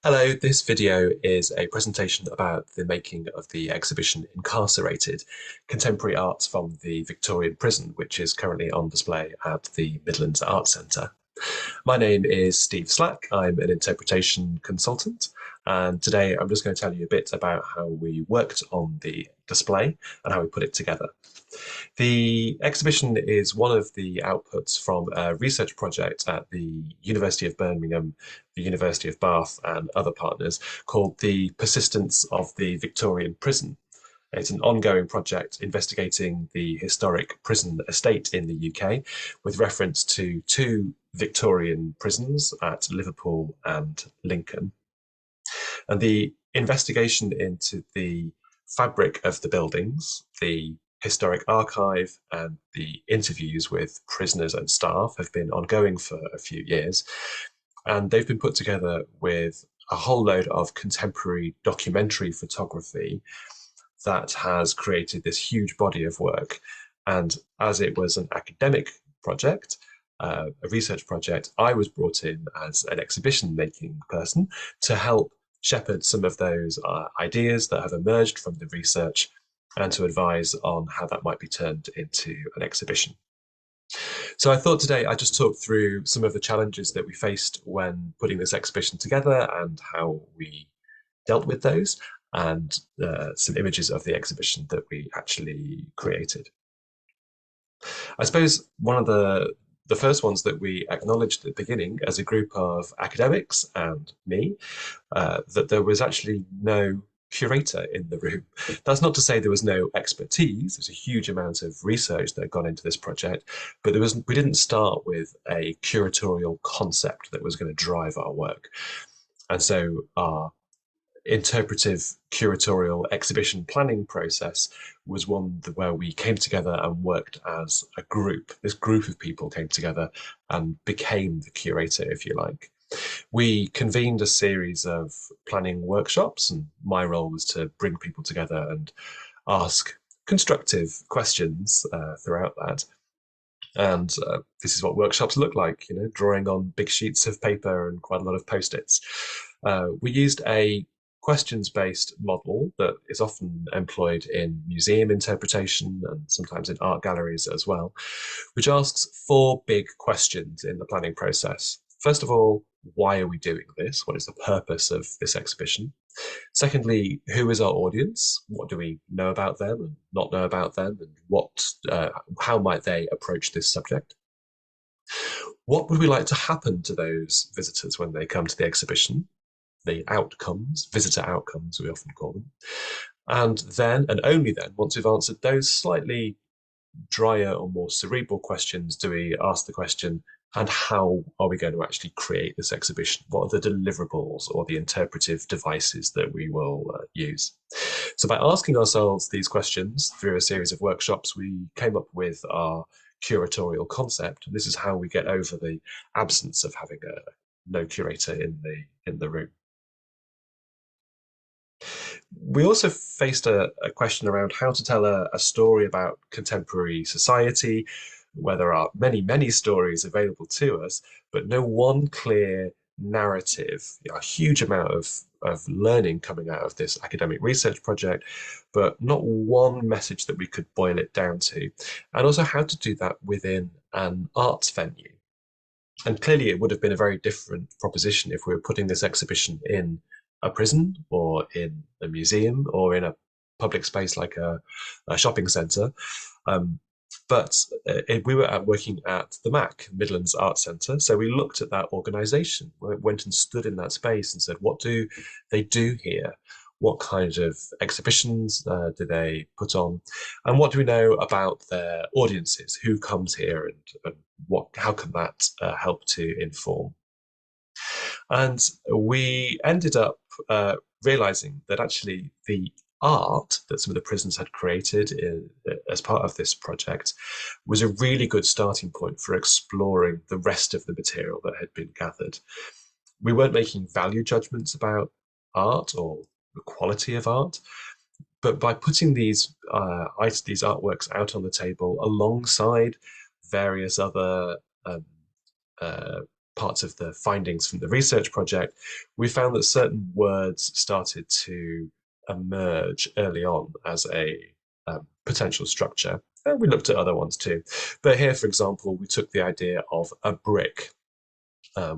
Hello, this video is a presentation about the making of the exhibition Incarcerated, Contemporary Arts from the Victorian Prison, which is currently on display at the Midlands Arts Centre. My name is Steve Slack. I'm an interpretation consultant, and today I'm just going to tell you a bit about how we worked on the display and how we put it together. The exhibition is one of the outputs from a research project at the University of Birmingham, the University of Bath, and other partners called The Persistence of the Victorian Prison. It's an ongoing project investigating the historic prison estate in the UK with reference to two Victorian prisons at Liverpool and Lincoln. And the investigation into the fabric of the buildings, the historic archive, and the interviews with prisoners and staff have been ongoing for a few years. And they've been put together with a whole load of contemporary documentary photography that has created this huge body of work. And as it was an academic project, a research project, I was brought in as an exhibition making person to help shepherd some of those ideas that have emerged from the research and to advise on how that might be turned into an exhibition. So I thought today I'd just talk through some of the challenges that we faced when putting this exhibition together and how we dealt with those, and some images of the exhibition that we actually created. I suppose one of the first ones that we acknowledged at the beginning as a group of academics and me, that there was actually no curator in the room. That's not to say there was no expertise. There's a huge amount of research that had gone into this project, but we didn't start with a curatorial concept that was going to drive our work. And so our interpretive curatorial exhibition planning process was one where we came together and worked as a group. This group of people came together and became the curator, if you like. We convened a series of planning workshops, and my role was to bring people together and ask constructive questions throughout that. And this is what workshops look like, drawing on big sheets of paper and quite a lot of post-its. We used a questions-based model that is often employed in museum interpretation and sometimes in art galleries as well, which asks four big questions in the planning process. First of all, why are we doing this? What is the purpose of this exhibition? Secondly, who is our audience? What do we know about them and not know about them? And how might they approach this subject? What would we like to happen to those visitors when they come to the exhibition? The outcomes, visitor outcomes, we often call them. And then, and only then, once we've answered those slightly drier or more cerebral questions, do we ask the question, and how are we going to actually create this exhibition? What are the deliverables or the interpretive devices that we will use? So by asking ourselves these questions through a series of workshops, we came up with our curatorial concept. And this is how we get over the absence of having no curator in the room. We also faced a question around how to tell a story about contemporary society, where there are many, many stories available to us, but no one clear narrative. A huge amount of learning coming out of this academic research project, but not one message that we could boil it down to. And also how to do that within an arts venue. And clearly it would have been a very different proposition if we were putting this exhibition in a prison or in a museum or in a public space like a shopping centre. But we were working at the MAC, Midlands Arts Centre. So we looked at that organisation, went and stood in that space and said, what do they do here? What kind of exhibitions do they put on? And what do we know about their audiences? Who comes here and how can that help to inform? And we ended up realizing that actually the art that some of the prisons had created as part of this project was a really good starting point for exploring the rest of the material that had been gathered. We weren't making value judgments about art or the quality of art, but by putting these artworks out on the table alongside various other parts of the findings from the research project, we found that certain words started to emerge early on as a potential structure. And we looked at other ones too. But here, for example, we took the idea of a brick.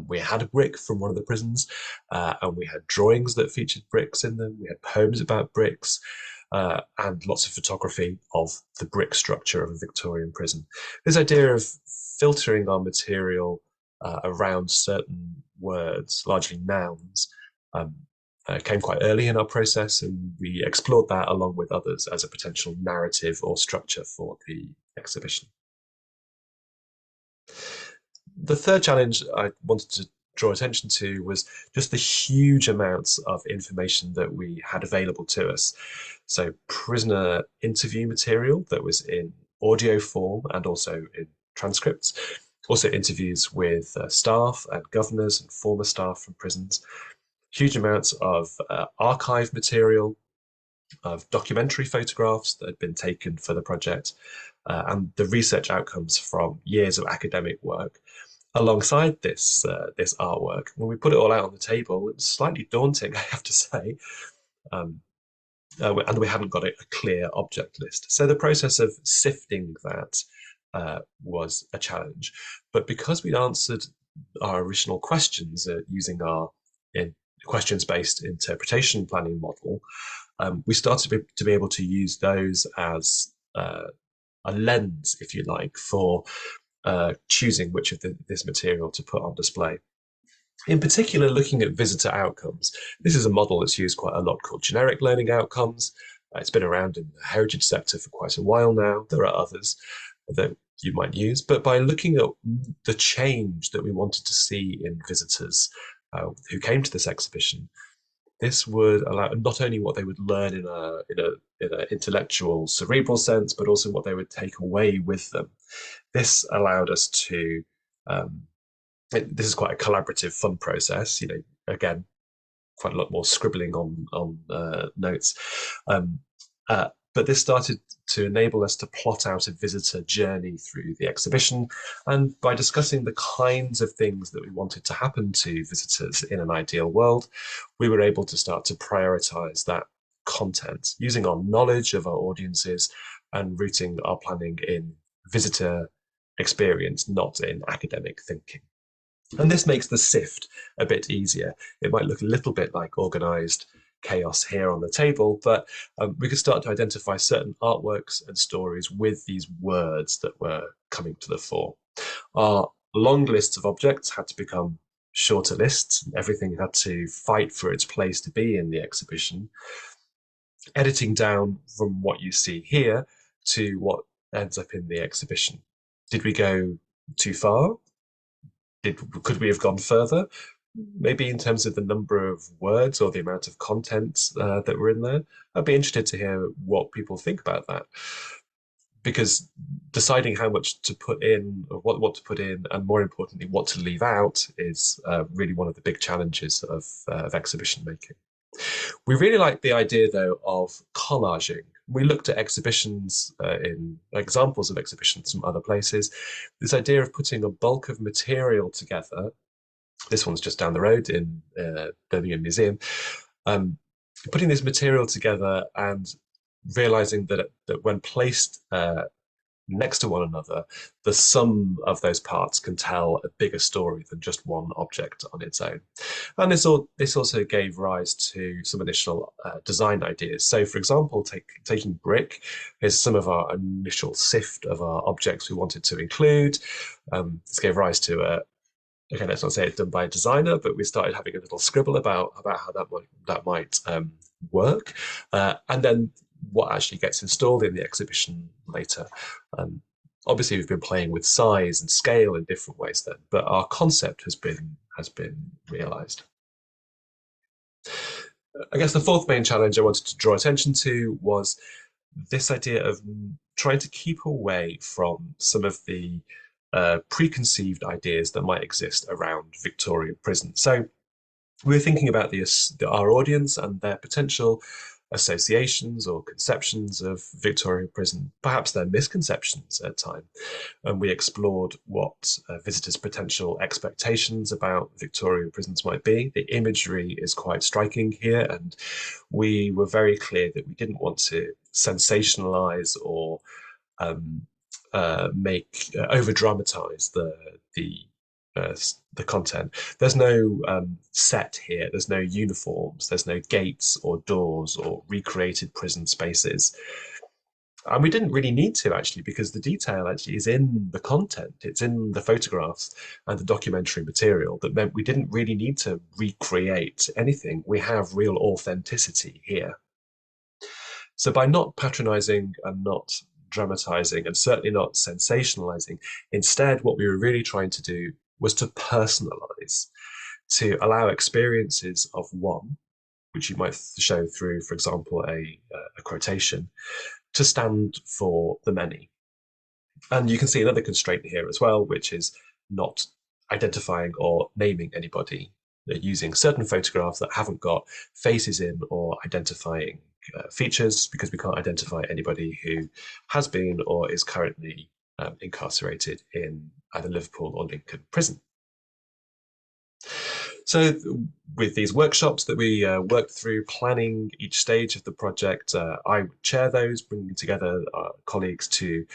We had a brick from one of the prisons, and we had drawings that featured bricks in them. We had poems about bricks, and lots of photography of the brick structure of a Victorian prison. This idea of filtering our material around certain words, largely nouns, um, came quite early in our process, and we explored that along with others as a potential narrative or structure for the exhibition. The third challenge I wanted to draw attention to was just the huge amounts of information that we had available to us. So prisoner interview material that was in audio form and also in transcripts, also interviews with staff and governors and former staff from prisons, huge amounts of archive material, of documentary photographs that had been taken for the project, and the research outcomes from years of academic work. Alongside this artwork, when we put it all out on the table, it was slightly daunting, I have to say, and we hadn't got a clear object list. So the process of sifting that was a challenge. But because we'd answered our original questions using our questions-based interpretation planning model, we started to be able to use those as a lens, if you like, for choosing which of this material to put on display. In particular, looking at visitor outcomes. This is a model that's used quite a lot called generic learning outcomes. It's been around in the heritage sector for quite a while now. There are others that you might use, but by looking at the change that we wanted to see in visitors who came to this exhibition, this would allow not only what they would learn in an intellectual, cerebral sense, but also what they would take away with them. This allowed us to, this is quite a collaborative, fun process, again, quite a lot more scribbling on notes. But this started to enable us to plot out a visitor journey through the exhibition. And by discussing the kinds of things that we wanted to happen to visitors in an ideal world, we were able to start to prioritize that content using our knowledge of our audiences and rooting our planning in visitor experience, not in academic thinking. And this makes the sift a bit easier. It might look a little bit like organized chaos here on the table, but we could start to identify certain artworks and stories with these words that were coming to the fore. Our long lists of objects had to become shorter lists. Everything had to fight for its place to be in the exhibition. Editing down from what you see here to what ends up in the exhibition. Did we go too far? Could we have gone further? Maybe in terms of the number of words or the amount of content that were in there. I'd be interested to hear what people think about that. Because deciding how much to put in, or what to put in, and more importantly, what to leave out is really one of the big challenges of exhibition making. We really like the idea, though, of collaging. We looked at exhibitions in examples of exhibitions from other places. This idea of putting a bulk of material together. This one's just down the road in Birmingham Museum. Putting this material together and realizing that when placed next to one another, the sum of those parts can tell a bigger story than just one object on its own. And this also gave rise to some initial design ideas. So, for example, taking brick is some of our initial sift of our objects we wanted to include. This gave rise to okay, let's not say it's done by a designer, but we started having a little scribble about how that might work, and then what actually gets installed in the exhibition later. Obviously, we've been playing with size and scale in different ways then, but our concept has been realised. I guess the fourth main challenge I wanted to draw attention to was this idea of trying to keep away from some of the preconceived ideas that might exist around Victorian prison. So we were thinking about our audience and their potential associations or conceptions of Victorian Prison, perhaps their misconceptions at time. And we explored what visitors' potential expectations about Victorian prisons might be. The imagery is quite striking here, and we were very clear that we didn't want to sensationalize or um, make over dramatize the the content. There's no set here. There's no uniforms. There's no gates or doors or recreated prison spaces. And we didn't really need to actually, because the detail actually is in the content. It's in the photographs and the documentary material. That meant we didn't really need to recreate anything. We have real authenticity here. So by not patronizing and not dramatizing and certainly not sensationalizing, instead, what we were really trying to do was to personalize, to allow experiences of one, which you might show through, for example, a quotation, to stand for the many. And you can see another constraint here as well, which is not identifying or naming anybody. They're using certain photographs that haven't got faces in or identifying features, because we can't identify anybody who has been or is currently incarcerated in either Liverpool or Lincoln prison. So with these workshops that we worked through, planning each stage of the project, I would chair those, bringing together our colleagues to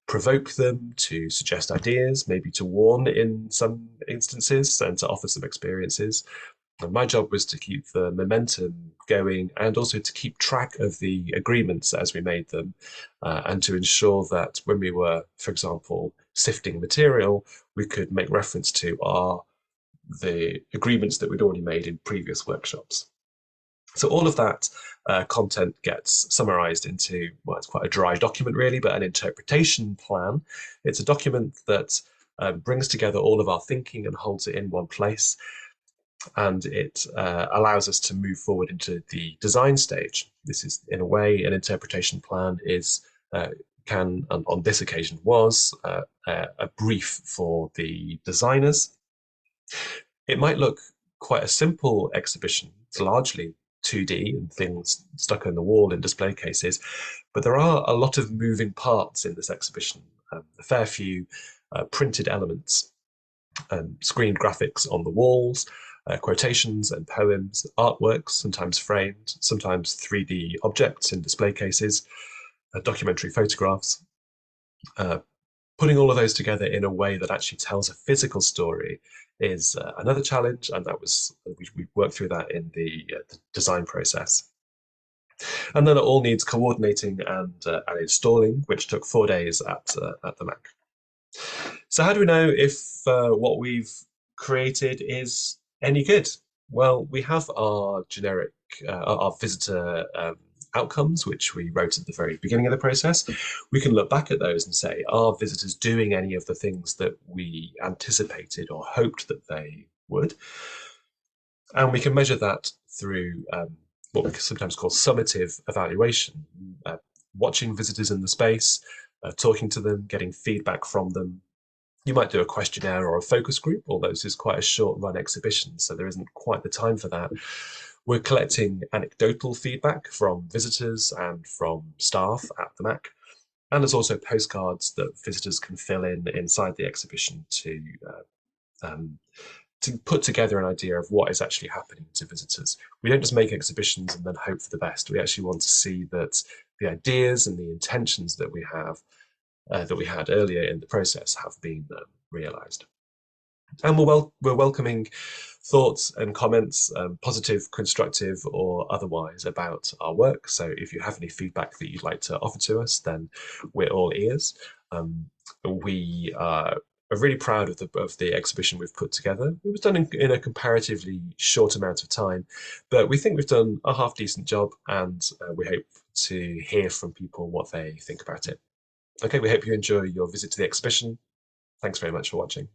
provoke them, to suggest ideas, maybe to warn in some instances, and to offer some experiences. And my job was to keep the momentum going and also to keep track of the agreements as we made them, and to ensure that when we were, for example, sifting material, we could make reference to the agreements that we'd already made in previous workshops. So all of that content gets summarized into, well, it's quite a dry document really, but an interpretation plan. It's a document that brings together all of our thinking and holds it in one place. And it allows us to move forward into the design stage. This is, in a way, an interpretation plan is, and on this occasion was, a brief for the designers. It might look quite a simple exhibition. It's largely 2D and things stuck on the wall in display cases, but there are a lot of moving parts in this exhibition, a fair few printed elements, screen graphics on the walls, quotations and poems, artworks, sometimes framed, sometimes 3D objects in display cases, documentary photographs. Putting all of those together in a way that actually tells a physical story is another challenge, and that was we worked through that in the design process. And then it all needs coordinating and installing, which took 4 days at the Mac. So how do we know if what we've created is any good? Well, we have our generic, our visitor outcomes, which we wrote at the very beginning of the process. We can look back at those and say, are visitors doing any of the things that we anticipated or hoped that they would? And we can measure that through what we sometimes call summative evaluation, watching visitors in the space, talking to them, getting feedback from them. You might do a questionnaire or a focus group, although this is quite a short run exhibition, so there isn't quite the time for that. We're collecting anecdotal feedback from visitors and from staff at the MAC. And there's also postcards that visitors can fill in inside the exhibition to put together an idea of what is actually happening to visitors. We don't just make exhibitions and then hope for the best. We actually want to see that the ideas and the intentions that we have, that we had earlier in the process, have been realised. And we're welcoming thoughts and comments, positive, constructive, or otherwise, about our work. So if you have any feedback that you'd like to offer to us, then we're all ears. We are really proud of the exhibition we've put together. It was done in a comparatively short amount of time, but we think we've done a half decent job, and we hope to hear from people what they think about it. Okay, we hope you enjoy your visit to the exhibition. Thanks very much for watching.